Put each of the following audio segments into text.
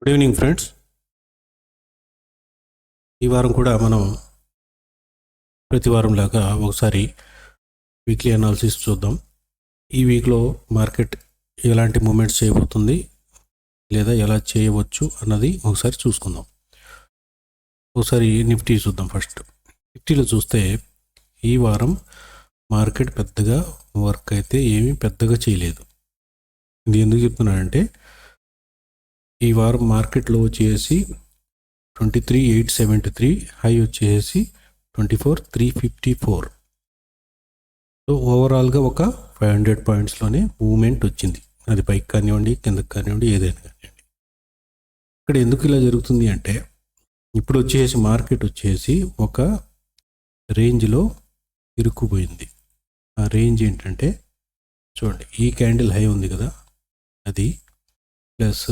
Good evening friends. ఈ వారం కూడా మనం ప్రతి వారం లాగా ఒకసారి వీక్లీ అనాలిసిస్ చూద్దాం. ఈ వీక్లో మార్కెట్ ఎలాంటి మూమెంట్స్ చేయబోతుంది లేదా ఎలా చేయవచ్చు అన్నది ఒకసారి చూసుకుందాం. ఒకసారి నిఫ్టీ చూద్దాం. ఫస్ట్ నిఫ్టీలో చూస్తే ఈ వారం మార్కెట్ పెద్దగా వర్క్ అయితే ఏమీ పెద్దగా చేయలేదు. ఇది ఎందుకు చెప్తున్నానంటే ఈ వారం మార్కెట్లో వచ్చేసి 23,873, హై వచ్చేసి 24,354. సో ఓవరాల్గా ఒక 500 పాయింట్స్లోనే మూమెంట్ వచ్చింది. అది పైకి కానివ్వండి, కిందకి కానివ్వండి, ఏదైనా కానివ్వండి. ఇక్కడ ఎందుకు ఇలా జరుగుతుంది అంటే ఇప్పుడు వచ్చేసి మార్కెట్ వచ్చేసి ఒక రేంజ్లో ఇరుక్కుపోయింది. ఆ రేంజ్ ఏంటంటే చూడండి, ఈ క్యాండిల్ హై ఉంది కదా, అది ప్లస్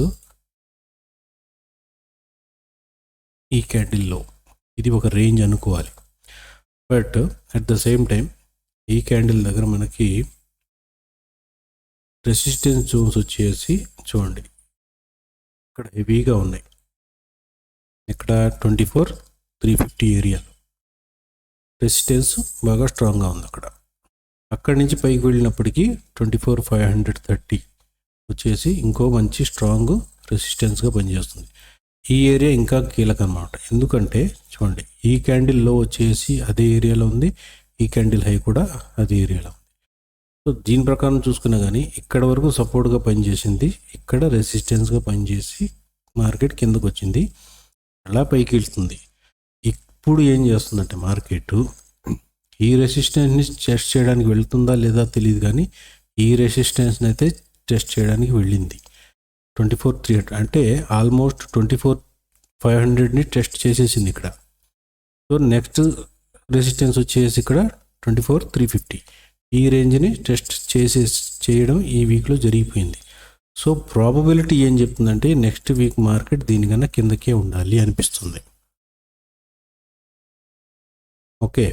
ఈ క్యాండిల్లో, ఇది ఒక రేంజ్ అనుకోవాలి. But at the same time ఈ క్యాండిల్ దగ్గర మనకి రెసిస్టెన్స్ జోన్స్ వచ్చేసి చూడండి ఇక్కడ హెవీగా ఉన్నాయి. ఇక్కడ 24,350 ఏరియా రెసిస్టెన్స్ బాగా స్ట్రాంగ్గా ఉంది. అక్కడి నుంచి పైకి వెళ్ళినప్పటికీ 24,530 వచ్చేసి ఇంకో మంచి స్ట్రాంగ్ రెసిస్టెన్స్గా పనిచేస్తుంది. ఈ ఏరియా ఇంకా కీలకం అన్నమాట. ఎందుకంటే చూడండి, ఈ క్యాండిల్లో వచ్చేసి అదే ఏరియాలో ఉంది, ఈ క్యాండిల్ హై కూడా అదే ఏరియాలో ఉంది. సో దీని ప్రకారం చూసుకున్నా కానీ ఇక్కడ వరకు సపోర్ట్గా పనిచేసింది, ఇక్కడ రెసిస్టెన్స్గా పనిచేసి మార్కెట్ కిందకు వచ్చింది, అలా పైకి వెళ్తుంది. ఇప్పుడు ఏం చేస్తుందంటే మార్కెట్ ఈ రెసిస్టెన్స్ని టెస్ట్ చేయడానికి వెళ్తుందా లేదా తెలియదు, కానీ ఈ రెసిస్టెన్స్ని అయితే టెస్ట్ చేయడానికి వెళ్ళింది. 24,300 అంటే ఆల్మోస్ట్ 24,500ని టెస్ట్ చేసేసింది ఇక్కడ. సో నెక్స్ట్ రెసిస్టెన్స్ వచ్చేసి ఇక్కడ 24,350. ఈ రేంజ్ని టెస్ట్ చేయడం ఈ వీక్లో జరిగిపోయింది. సో ప్రాబబిలిటీ ఏం చెప్తుందంటే నెక్స్ట్ వీక్ మార్కెట్ దీనికన్నా కిందకే ఉండాలి అనిపిస్తుంది. ఓకే,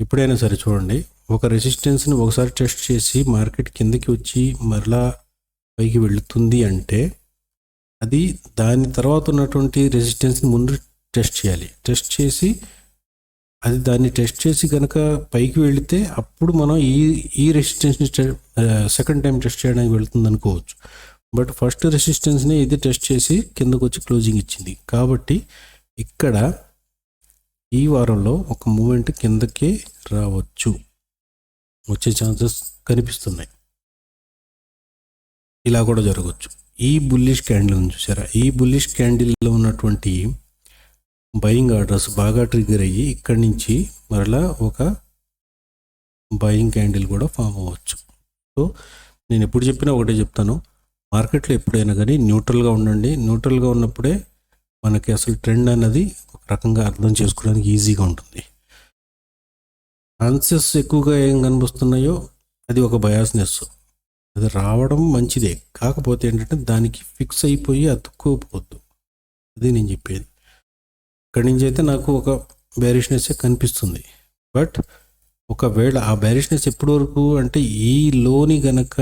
ఎప్పుడైనా సరే చూడండి, ఒక రెసిస్టెన్స్ని ఒకసారి టెస్ట్ చేసి మార్కెట్ కిందకి వచ్చి మరలా పైకి వెళుతుంది అంటే అది దాని తర్వాత ఉన్నటువంటి రెసిస్టెన్స్ని ముందు టెస్ట్ చేయాలి. టెస్ట్ చేసి అది దాన్ని టెస్ట్ చేసి కనుక పైకి వెళితే అప్పుడు మనం ఈ రెసిస్టెన్స్ని సెకండ్ టైం టెస్ట్ చేయడానికి వెళుతుంది అనుకోవచ్చు. బట్ ఫస్ట్ రెసిస్టెన్స్ని ఇది టెస్ట్ చేసి కిందకు వచ్చి క్లోజింగ్ ఇచ్చింది. కాబట్టి ఇక్కడ ఈ వారంలో ఒక మూమెంట్ కిందకే రావచ్చు, వచ్చే ఛాన్సెస్ కనిపిస్తున్నాయి. ఇలా కూడా జరగవచ్చు. ఈ బుల్లిష్ క్యాండిల్ ఉంది చూసారా, ఈ బుల్లిష్ క్యాండిల్లో ఉన్నటువంటి బయింగ్ ఆర్డర్స్ బాగా ట్రిగ్గర్ అయ్యి ఇక్కడి నుంచి మరలా ఒక బయింగ్ క్యాండిల్ కూడా ఫామ్ అవ్వచ్చు. సో నేను ఎప్పుడు చెప్పినా ఒకటే చెప్తాను, మార్కెట్లో ఎప్పుడైనా కానీ న్యూట్రల్గా ఉండండి. న్యూట్రల్గా ఉన్నప్పుడే మనకి అసలు ట్రెండ్ అన్నది ఒక రకంగా అర్థం చేసుకోవడానికి ఈజీగా ఉంటుంది. ఛాన్సెస్ ఎక్కువగా ఏం కనిపిస్తున్నాయో అది ఒక బయాస్నెస్, అది రావడం మంచిదే. కాకపోతే ఏంటంటే దానికి ఫిక్స్ అయిపోయి అతుక్కోపోవద్దు, అది నేను చెప్పేది. ఇక్కడి నుంచి అయితే నాకు ఒక బేరిష్నెస్ కనిపిస్తుంది. బట్ ఒకవేళ ఆ బేరిష్నెస్ ఎప్పటి వరకు అంటే ఈ లోని గనక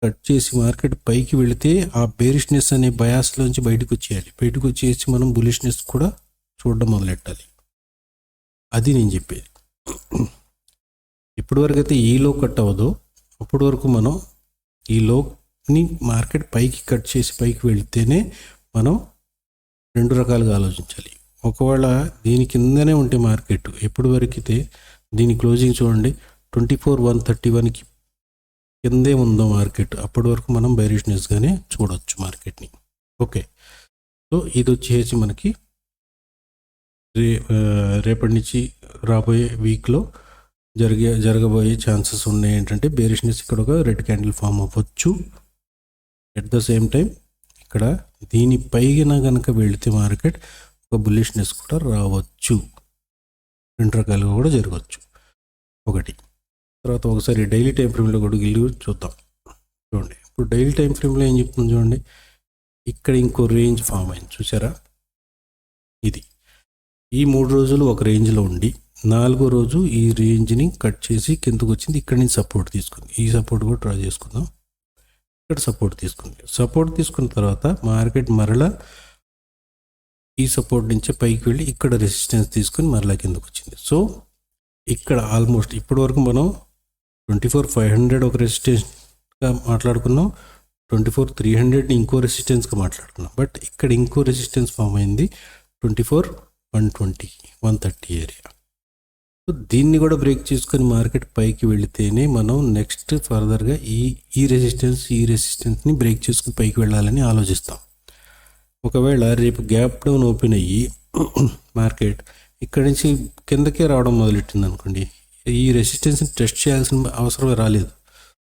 కట్ చేసి మార్కెట్ పైకి వెళితే ఆ బేరిష్నెస్ అనే బయాస్లోంచి బయటకు వచ్చేయాలి. బయటకు వచ్చేసి మనం బులిష్నెస్ కూడా చూడడం మొదలెట్టాలి, అది నేను చెప్పేది. ఇప్పటి వరకు అయితే ఈ లో కట్ అవ్వదు, అప్పటి వరకు మనం ఈ లోని మార్కెట్ పైకి కట్ చేసి పైకి వెళితేనే మనం రెండు రకాలుగా ఆలోచించాలి. ఒకవేళ దీని కిందనే ఉంటే మార్కెట్ ఎప్పటి వరకు అయితే దీని క్లోజింగ్ చూడండి 24,131కి కిందే ఉందో మార్కెట్, అప్పటి వరకు మనం బేరిష్నెస్గానే చూడవచ్చు మార్కెట్ని. ఓకే, సో ఇది వచ్చేసి మనకి రేపటి నుంచి రాబోయే వీక్లో జరగబోయే ఛాన్సెస్ ఉన్నాయి. ఏంటంటే బేరిష్నెస్ ఇక్కడ ఒక రెడ్ క్యాండిల్ ఫామ్ అవ్వచ్చు. ఎట్ ద సేమ్ టైం ఇక్కడ దీని పైన కనుక వెళితే మార్కెట్ ఒక బుల్లిష్నెస్ కూడా రావచ్చు. రెండు రకాలుగా కూడా జరగవచ్చు. ఒకటి తర్వాత ఒకసారి డైలీ టైం ఫ్రేమ్లో కూడా గిల్లి చూద్దాం. చూడండి, ఇప్పుడు డైలీ టైం ఫ్రేమ్లో ఏం చెప్తుంది చూడండి, ఇక్కడ ఇంకో రేంజ్ ఫామ్ అయింది చూసారా. ఇది ఈ 3 రోజులు ఒక రేంజ్లో ఉండి 4వ రోజు ఈ రేంజ్ని కట్ చేసి కిందకు వచ్చింది, ఇక్కడి నుంచి సపోర్ట్ తీసుకుంది. ఈ సపోర్ట్ కూడా డ్రా చేసుకుందాం. ఇక్కడ సపోర్ట్ తీసుకుంది. సపోర్ట్ తీసుకున్న తర్వాత మార్కెట్ మరలా ఈ సపోర్ట్ నుంచి పైకి వెళ్ళి ఇక్కడ రెసిస్టెన్స్ తీసుకొని మరలా కిందకు వచ్చింది. సో ఇక్కడ ఆల్మోస్ట్ ఇప్పటి వరకు మనం 24,500 ఒక రెసిస్టెన్స్గా మాట్లాడుకున్నాం, 24,300 ఇంకో రెసిస్టెన్స్గా మాట్లాడుకున్నాం. బట్ ఇక్కడ ఇంకో రెసిస్టెన్స్ ఫామ్ అయింది 24,120, 130 ఏరియా. సో దీన్ని కూడా బ్రేక్ చేసుకొని మార్కెట్ పైకి వెళితేనే మనం నెక్స్ట్ ఫర్దర్గా ఈ రెసిస్టెన్స్ని బ్రేక్ చేసుకుని పైకి వెళ్ళాలని ఆలోచిస్తాం. ఒకవేళ రేపు గ్యాప్ డౌన్ ఓపెన్ అయ్యి మార్కెట్ ఇక్కడి నుంచి కిందకే రావడం మొదలెట్టింది అనుకోండి, ఈ రెసిస్టెన్స్ని టెస్ట్ చేయాల్సిన అవసరమే రాలేదు.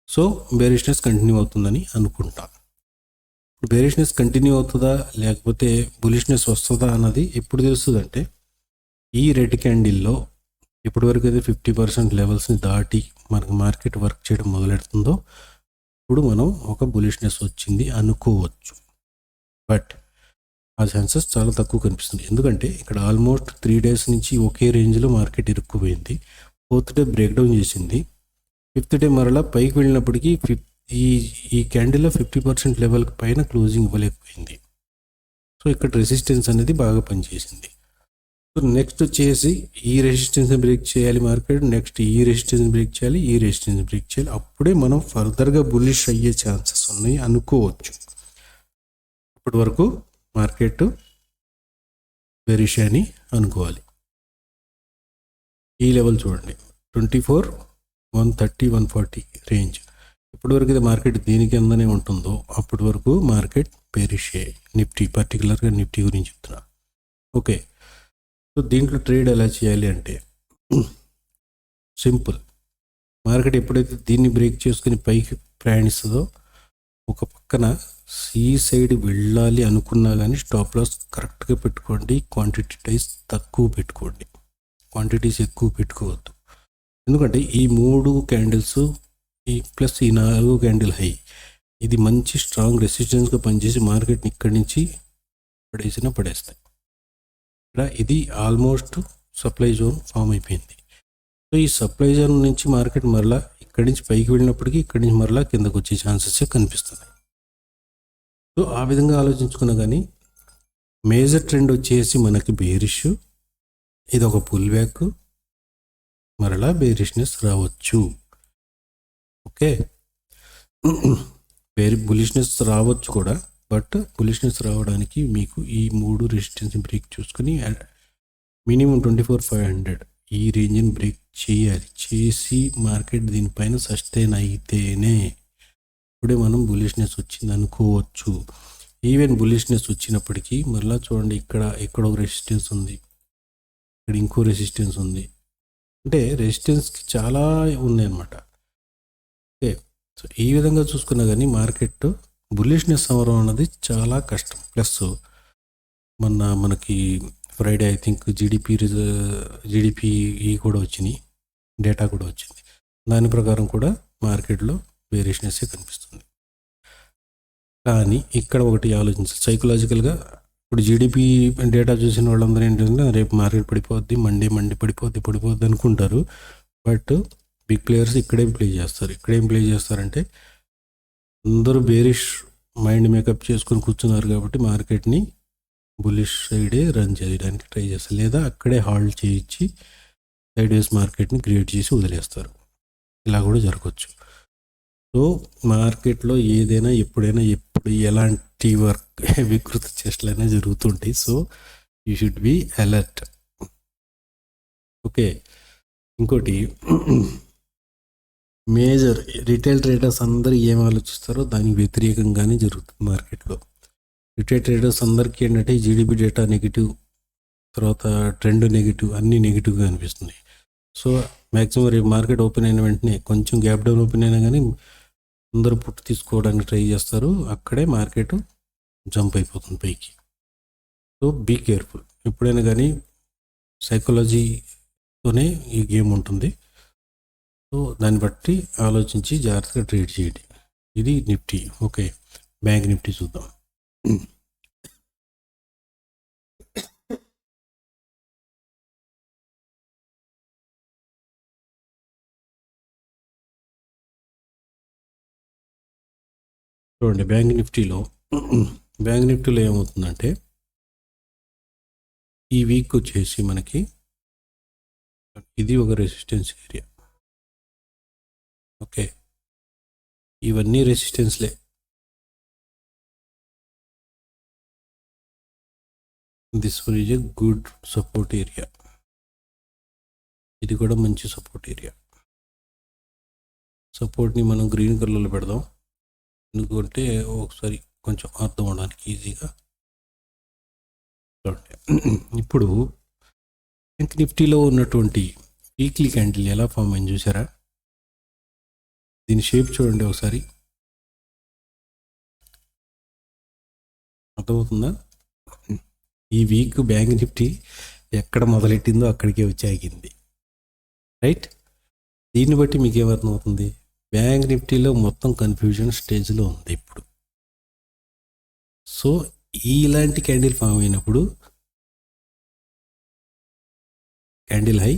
సో బేరిష్నెస్ కంటిన్యూ అవుతుందని అనుకుంటాం. ఇప్పుడు బేరిష్నెస్ కంటిన్యూ అవుతుందా లేకపోతే బులిష్నెస్ వస్తుందా అన్నది ఎప్పుడు తెలుస్తుంది అంటే, ఈ రెడ్ క్యాండిల్లో ఇప్పటివరకు అయితే 50% లెవెల్స్ని దాటి మనకు మార్కెట్ వర్క్ చేయడం మొదలెడుతుందో ఇప్పుడు మనం ఒక బులిష్నెస్ వచ్చింది అనుకోవచ్చు. బట్ ఆ ఛాన్సెస్ చాలా తక్కువ కనిపిస్తుంది. ఎందుకంటే ఇక్కడ ఆల్మోస్ట్ 3 days నుంచి ఒకే రేంజ్లో మార్కెట్ ఇరుక్కుపోయింది. 4th డే బ్రేక్ డౌన్ చేసింది. 5th డే మరలా పైకి వెళ్ళినప్పటికీ ఈ క్యాండిల్లో 50% లెవెల్కి పైన క్లోజింగ్ ఇవ్వలేకపోయింది. సో ఇక్కడ రెసిస్టెన్స్ అనేది బాగా పనిచేసింది. సో నెక్స్ట్ వచ్చేసి ఈ రెసిస్టెన్స్ని బ్రేక్ చేయాలి మార్కెట్, నెక్స్ట్ ఈ రెసిస్టెన్స్ బ్రేక్ చేయాలి, ఈ రెసిస్టెన్స్ బ్రేక్ చేయాలి. అప్పుడే మనం ఫర్దర్గా బుల్లిష్ అయ్యే ఛాన్సెస్ ఉన్నాయి అనుకోవచ్చు. ఇప్పటి వరకు మార్కెట్ బెరిష్ అని అనుకోవాలి. ఈ లెవెల్ చూడండి 24,130, 140 రేంజ్. ఇప్పటివరకు ఇది మార్కెట్ దీని కిందనే ఉంటుందో అప్పటి వరకు మార్కెట్ బెరిషే. నిఫ్టీ పర్టికులర్గా నిఫ్టీ గురించి చెప్తున్నా. ఓకే, సో దీంట్లో ట్రేడ్ ఎలా చేయాలి అంటే సింపుల్. మార్కెట్ ఎప్పుడైతే దీన్ని బ్రేక్ చేసుకుని పైకి ప్రయాణిస్తుందో ఒక పక్కన సి సైడ్ వెళ్ళాలి అనుకున్నా కానీ స్టాప్ లాస్ కరెక్ట్గా పెట్టుకోండి, క్వాంటిటీస్ తక్కువ పెట్టుకోండి, క్వాంటిటీస్ ఎక్కువ పెట్టుకోవద్దు. ఎందుకంటే ఈ 3 క్యాండిల్స్ ప్లస్ ఈ 4 క్యాండిల్ హై ఇది మంచి స్ట్రాంగ్ రెసిస్టెన్స్గా పనిచేసి మార్కెట్ని ఇక్కడి నుంచి పడేస్తాయి. ఇక్కడ ఇది ఆల్మోస్ట్ సప్లై జోన్ ఫామ్ అయిపోయింది. సో ఈ సప్లై జోన్ నుంచి మార్కెట్ మరలా ఇక్కడి నుంచి పైకి వెళ్ళినప్పటికీ ఇక్కడి నుంచి మరలా కిందకు వచ్చే ఛాన్సెస్ కనిపిస్తున్నాయి. సో ఆ విధంగా ఆలోచించుకున్నా కానీ మేజర్ ట్రెండ్ వచ్చేసి మనకి బేరిష్, ఇది ఒక పుల్ బ్యాక్, మరలా బేరిష్నెస్ రావచ్చు. ఓకే, బులిష్నెస్ రావచ్చు కూడా. బట్ బులిష్నెస్ రావడానికి మీకు ఈ 3 రెసిస్టెన్స్ బ్రేక్ చూసుకుని మినిమం 24,500 ఈ రేంజ్ని బ్రేక్ చేయాలి. చేసి మార్కెట్ దీనిపైన సస్టైన్ అయితేనే ఇప్పుడే మనం బులిష్నెస్ వచ్చింది అనుకోవచ్చు. ఈవెన్ బులిష్నెస్ వచ్చినప్పటికీ మరలా చూడండి, ఇక్కడ ఒక రెసిస్టెన్స్ ఉంది, ఇక్కడ ఇంకో రెసిస్టెన్స్ ఉంది. అంటే రెసిస్టెన్స్కి చాలా ఉన్నాయన్నమాట. ఓకే, సో ఈ విధంగా చూసుకున్నా కానీ మార్కెట్ బుల్లిష్నెస్ అవ్వడం అన్నది చాలా కష్టం. ప్లస్ మనకి ఫ్రైడే ఐ థింక్ జీడిపి కూడా వచ్చినాయి, డేటా కూడా వచ్చింది. దాని ప్రకారం కూడా మార్కెట్లో బేరిష్నెస్ కనిపిస్తుంది. కానీ ఇక్కడ ఒకటి ఆలోచించాలి సైకలాజికల్గా. ఇప్పుడు జీడిపి డేటా చూసిన వాళ్ళందరూ ఏంటంటే రేపు మార్కెట్ పడిపోద్ది, మండే పడిపోద్ది అనుకుంటారు. బట్ బిగ్ ప్లేయర్స్ ఇక్కడేం ప్లే చేస్తారంటే అందరూ బేరిష్ మైండ్ మేకప్ చేసుకొని కూర్చున్నారు కాబట్టి మార్కెట్ని బులిష్ సైడే రన్ చేయడానికి ట్రై చేస్తారు, లేదా అక్కడే హాల్డ్ చేయించి సైడ్ వేస్ మార్కెట్ని క్రియేట్ చేసి వదిలేస్తారు. ఇలా కూడా జరగవచ్చు. సో మార్కెట్లో ఏదైనా ఎప్పుడైనా ఎప్పుడు ఎలాంటి వికృత చేష్టలైనా జరుగుతుంటాయి. So you should be alert. Okay, ఇంకోటి మేజర్ రిటైల్ ట్రేడర్స్ అందరూ ఏం ఆలోచిస్తారో దానికి వ్యతిరేకంగానే జరుగుతుంది మార్కెట్లో. రిటైల్ ట్రేడర్స్ అందరికీ ఏంటంటే జీడిపి డేటా నెగిటివ్, తర్వాత ట్రెండ్ నెగిటివ్, అన్నీ నెగిటివ్గా అనిపిస్తుంది. సో మ్యాక్సిమం రేపు మార్కెట్ ఓపెన్ అయిన వెంటనే కొంచెం గ్యాప్ డౌన్ ఓపెన్ అయినా కానీ అందరూ పుట్టు తీసుకోవడానికి ట్రై చేస్తారు, అక్కడే మార్కెట్ జంప్ అయిపోతుంది పైకి. So be careful. ఎప్పుడైనా కానీ సైకాలజీతోనే ఈ గేమ్ ఉంటుంది. సో దాన్ని బట్టి ఆలోచించి జాగ్రత్తగా ట్రేడ్ చేయండి. ఇది నిఫ్టీ. ఓకే, బ్యాంక్ నిఫ్టీ చూద్దాం. చూడండి బ్యాంక్ నిఫ్టీలో ఏమవుతుందంటే ఈ వీక్ వచ్చేసి మనకి ఇది ఒక రెసిస్టెన్స్ ఏరియా. ఓకే, ఇవన్నీ రెసిస్టెన్స్లే. This one is a good support area. ఇది కూడా మంచి సపోర్ట్ ఏరియా. సపోర్ట్ని మనం గ్రీన్ కలర్లో పెడదాం, ఎందుకంటే ఒకసారి కొంచెం అర్థం అవడానికి ఈజీగా. ఇప్పుడు బ్యాంక్ నిఫ్టీలో ఉన్నటువంటి వీక్లీ క్యాండిల్ ఎలా ఫామ్ అయింది చూసారా? దీని షేప్ చూడండి ఒకసారి, అర్థమవుతుందా? ఈ వీక్ బ్యాంక్ నిఫ్టీ ఎక్కడ మొదలెట్టిందో అక్కడికే వచ్చి ఆగింది, రైట్? దీన్ని బట్టి మీకు ఏమర్థమవుతుంది? బ్యాంక్ నిఫ్టీలో మొత్తం కన్ఫ్యూజన్ స్టేజ్లో ఉంది ఇప్పుడు. సో ఇలాంటి క్యాండిల్ ఫామ్ అయినప్పుడు క్యాండిల్ హై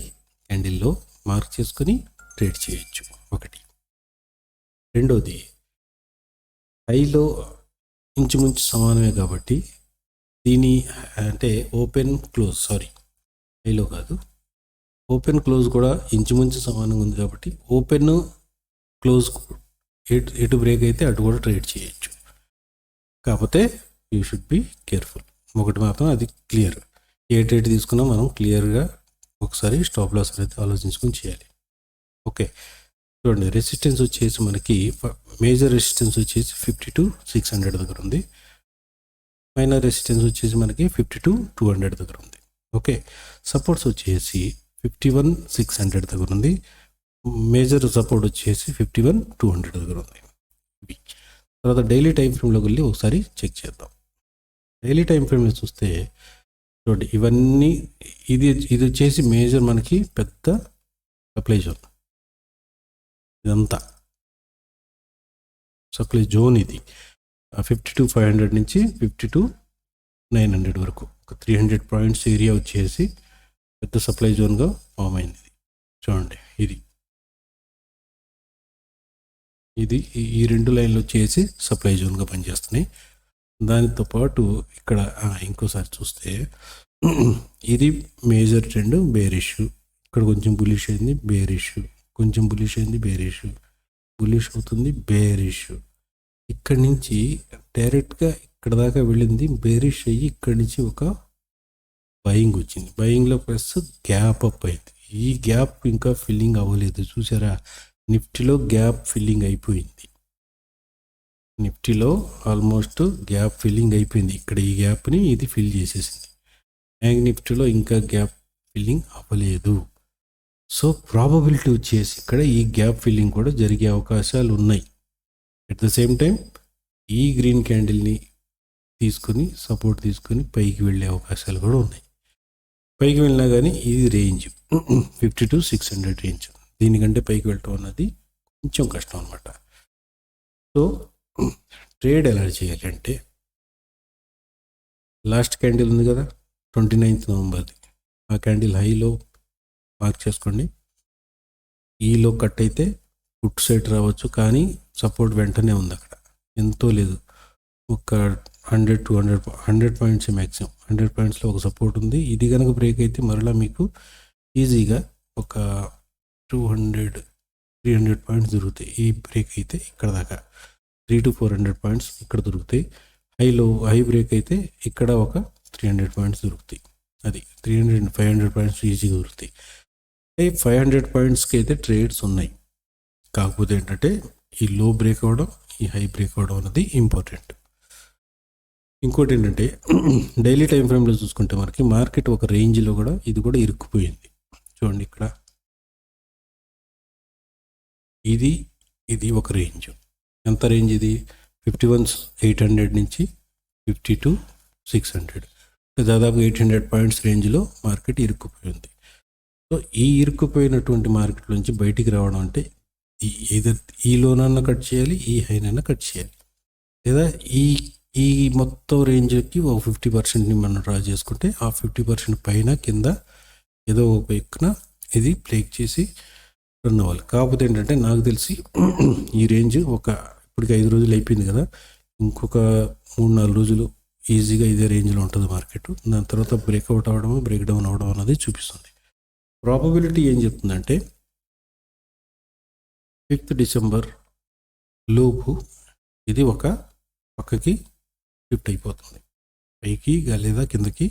క్యాండిల్లో మార్క్ చేసుకొని ట్రేడ్ చేయొచ్చు, ఒకటి. రెండోది, హైలో ఇంచుమించు సమానమే కాబట్టి దీని అంటే హైలో కాదు, ఓపెన్ క్లోజ్ కూడా ఇంచుమించు సమానంగా ఉంది కాబట్టి ఓపెన్ క్లోజ్ ఎటు బ్రేక్ అయితే అటు కూడా ట్రేడ్ చేయొచ్చు. కాకపోతే యూ షుడ్ బి కేర్ఫుల్. ఒకటి మాత్రం అది క్లియర్, ఏ ట్రేడ్ తీసుకున్నా మనం క్లియర్గా ఒకసారి స్టాప్ లాస్ అనేది ఆలోచించుకొని చేయాలి. ఓకే, చూడండి రెసిస్టెన్స్ వచ్చేసి మనకి మేజర్ రెసిస్టెన్స్ వచ్చేసి 52,600 దగ్గర ఉంది. మైనర్ రెసిస్టెన్స్ వచ్చేసి మనకి 52,200 దగ్గర ఉంది. ఓకే, సపోర్ట్స్ వచ్చేసి 51,600 దగ్గర ఉంది. మేజర్ సపోర్ట్ వచ్చేసి 51,200 దగ్గర ఉంది. తర్వాత డైలీ టైం ఫ్రేమ్లోకి వెళ్ళి ఒకసారి చెక్ చేద్దాం. డైలీ టైం ఫ్రేమ్లో చూస్తే చూడండి, ఇవన్నీ ఇది వచ్చేసి మేజర్ మనకి పెద్ద సప్లై జోన్. ఇదంతా సప్లై జోన్. ఇది 52,500 నుంచి 52,900 వరకు ఒక 300 పాయింట్స్ ఏరియా వచ్చేసి పెద్ద సప్లై జోన్గా ఫామ్ అయింది. చూడండి, ఇది ఈ రెండు లైన్లు వచ్చేసి సప్లై జోన్గా పనిచేస్తున్నాయి. దానితో పాటు ఇక్కడ ఇంకోసారి చూస్తే ఇది మేజర్ ట్రెండ్ బేరిష్. ఇక్కడ కొంచెం బులిష్ అయింది, బేరిష్, కొంచెం బులిష్ అయింది, బులిష్ అవుతుంది, బేరిష్. ఇక్కడి నుంచి డైరెక్ట్గా ఇక్కడ దాకా వెళ్ళింది, బేరిష్ అయ్యి ఇక్కడి నుంచి ఒక బయింగ్ వచ్చింది. బయింగ్లో ప్లస్ గ్యాప్ అప్ అయింది. ఈ గ్యాప్ ఇంకా ఫిల్లింగ్ అవ్వలేదు, చూసారా? నిఫ్టీలో గ్యాప్ ఫిల్లింగ్ అయిపోయింది. నిఫ్టీలో ఆల్మోస్ట్ గ్యాప్ ఫిల్లింగ్ అయిపోయింది. ఇక్కడ ఈ గ్యాప్ని ఇది ఫిల్ చేసేసింది. బ్యాంక్ నిఫ్టీలో ఇంకా గ్యాప్ ఫిల్లింగ్ అవ్వలేదు. సో ప్రాబబిలిటీ వచ్చేసి ఇక్కడ ఈ గ్యాప్ ఫిల్లింగ్ కూడా జరిగే అవకాశాలు ఉన్నాయి. అట్ ద సేమ్ టైం ఈ గ్రీన్ క్యాండిల్ని సపోర్ట్ తీసుకొని పైకి వెళ్ళే అవకాశాలు కూడా ఉన్నాయి. పైకి వెళ్ళినా కానీ ఇది రేంజ్ 52,600 రేంజ్. దీనికంటే పైకి వెళ్ళటం అన్నది కొంచెం కష్టం అనమాట. సో ట్రేడ్ ఎలా చేయాలి అంటే, లాస్ట్ క్యాండిల్ ఉంది కదా 29th నవంబర్ది, ఆ క్యాండిల్ హైలో మార్క్ చేసుకోండి. ఈలో కట్ అయితే పుట్ సైడ్ రావచ్చు, కానీ సపోర్ట్ వెంటనే ఉంది. అక్కడ ఎంతో లేదు, ఒక 100 పాయింట్స్ మ్యాక్సిమం. 100 పాయింట్స్లో ఒక సపోర్ట్ ఉంది. ఇది కనుక బ్రేక్ అయితే మరలా మీకు ఈజీగా ఒక 200-300 పాయింట్స్ దొరుకుతాయి. ఈ బ్రేక్ అయితే ఇక్కడ దాకా 300-400 పాయింట్స్ ఇక్కడ దొరుకుతాయి. హై బ్రేక్ అయితే ఇక్కడ ఒక 300 పాయింట్స్ దొరుకుతాయి. అది 300-500 పాయింట్స్ ఈజీగా దొరుకుతాయి. 500 పాయింట్స్కి అయితే ట్రేడ్స్ ఉన్నాయి. కాకపోతే ఏంటంటే ఈ లో బ్రేక్ అవ్వడం, ఈ హై బ్రేక్ అవ్వడం అనేది ఇంపార్టెంట్. ఇంకోటి ఏంటంటే డైలీ టైం ఫ్రేమ్లో చూసుకుంటే మనకి మార్కెట్ ఒక రేంజ్లో కూడా ఇది కూడా ఇరుక్కుపోయింది. చూడండి, ఇక్కడ ఇది ఒక రేంజ్. ఎంత రేంజ్ ఇది? 51,800 నుంచి 52,600, దాదాపు 800 పాయింట్స్ రేంజ్లో మార్కెట్ ఇరుక్కుపోయింది. సో ఈ ఇరుక్కుపోయినటువంటి మార్కెట్ నుంచి బయటికి రావడం అంటే ఈ లోనన్నా కట్ చేయాలి, ఈ హైనన్నా కట్ చేయాలి, లేదా ఈ మొత్తం రేంజ్కి ఒక 50%ని మనం డ్రా చేసుకుంటే ఆ 50% పైన కింద ఏదో ఒక పైన ఇది బ్రేక్ చేసి రన్ అవ్వాలి. కాకపోతే ఏంటంటే నాకు తెలిసి ఈ రేంజ్ ఇప్పటికి 5 రోజులు అయిపోయింది కదా, ఇంకొక 3-4 రోజులు ఈజీగా ఇదే రేంజ్లో ఉంటుంది మార్కెట్. దాని తర్వాత బ్రేక్అవుట్ అవ్వడము, బ్రేక్ డౌన్ అవ్వడం అనేది చూపిస్తుంది. ప్రాబబిలిటీ ఏం చెప్తుందంటే 5th డిసెంబర్ లోపు ఇది ఒక పక్కకి షిఫ్ట్ అయిపోతుంది, పైకి లేదా కిందకి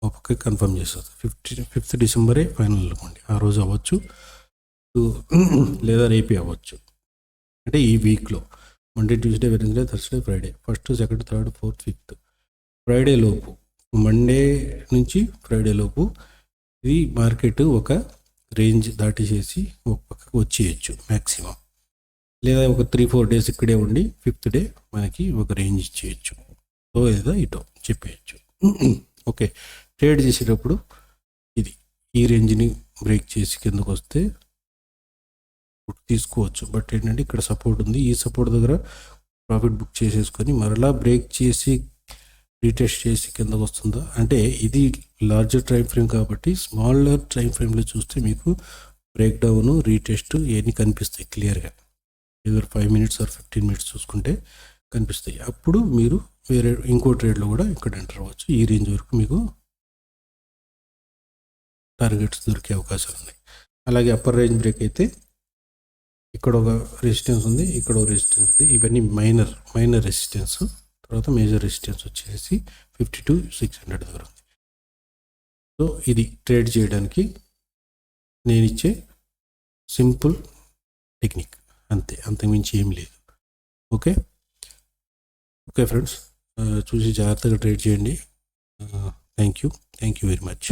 ఒక పక్కకి కన్ఫర్మ్ చేస్తుంది. 5th డిసెంబరే ఫైనల్ అనుకోండి, ఆ రోజు అవ్వచ్చు లేదా రేపే అవ్వచ్చు. అంటే ఈ వీక్లో Monday, Tuesday, Wednesday, Thursday, Friday, 1st, 2nd, 3rd, 4th, 5th Friday లోపు, మండే నుంచి ఫ్రైడే లోపు ఇది మార్కెట్ ఒక రేంజ్ దాటేసేసి ఒక పక్కకు వచ్చేయచ్చు మ్యాక్సిమం, లేదా ఒక 3-4 డేస్ ఇక్కడే ఉండి 5th డే మనకి ఒక రేంజ్ ఇచ్చేయచ్చు, సో లేదా ఇటో చెప్పేయచ్చు. ఓకే, ట్రేడ్ చేసేటప్పుడు ఇది ఈ రేంజ్ని బ్రేక్ చేసి కిందకు వస్తే తీసుకోవచ్చు. బట్ ఏంటంటే ఇక్కడ సపోర్ట్ ఉంది, ఈ సపోర్ట్ దగ్గర ప్రాఫిట్ బుక్ చేసేసుకొని మరలా బ్రేక్ చేసి రీటెస్ట్ చేసి కిందకు వస్తుందా అంటే, ఇది లార్జర్ టైం ఫ్రేమ్ కాబట్టి స్మాలర్ టైం ఫ్రేమ్లో చూస్తే మీకు బ్రేక్ డౌన్, రీటెస్ట్ ఇవన్నీ కనిపిస్తాయి క్లియర్గా. ఏదో 5 minutes or 15 minutes చూసుకుంటే కనిపిస్తాయి. అప్పుడు మీరు వేరే ఇంకో ట్రేడ్లో కూడా ఇక్కడ ఎంటర్ అవ్వచ్చు. ఈ రేంజ్ వరకు మీకు టార్గెట్స్ దొరికే అవకాశాలు ఉన్నాయి. అలాగే అప్పర్ రేంజ్ బ్రేక్ అయితే ఇక్కడ ఒక రెసిస్టెన్స్ ఉంది, ఇక్కడ ఒక రెసిస్టెన్స్ ఉంది, ఇవన్నీ మైనర్ రెసిస్టెన్స్. తర్వాత మేజర్ రెసిస్టెన్స్ వచ్చేసి 52,600 దగ్గర ఉంది. సో ఇది ట్రేడ్ చేయడానికి నేను ఇచ్చే సింపుల్ టెక్నిక్, అంతే, అంతకుమించి ఏం లేదు. ఓకే ఫ్రెండ్స్, చూసి జాగ్రత్తగా ట్రేడ్ చేయండి. Thank you very much.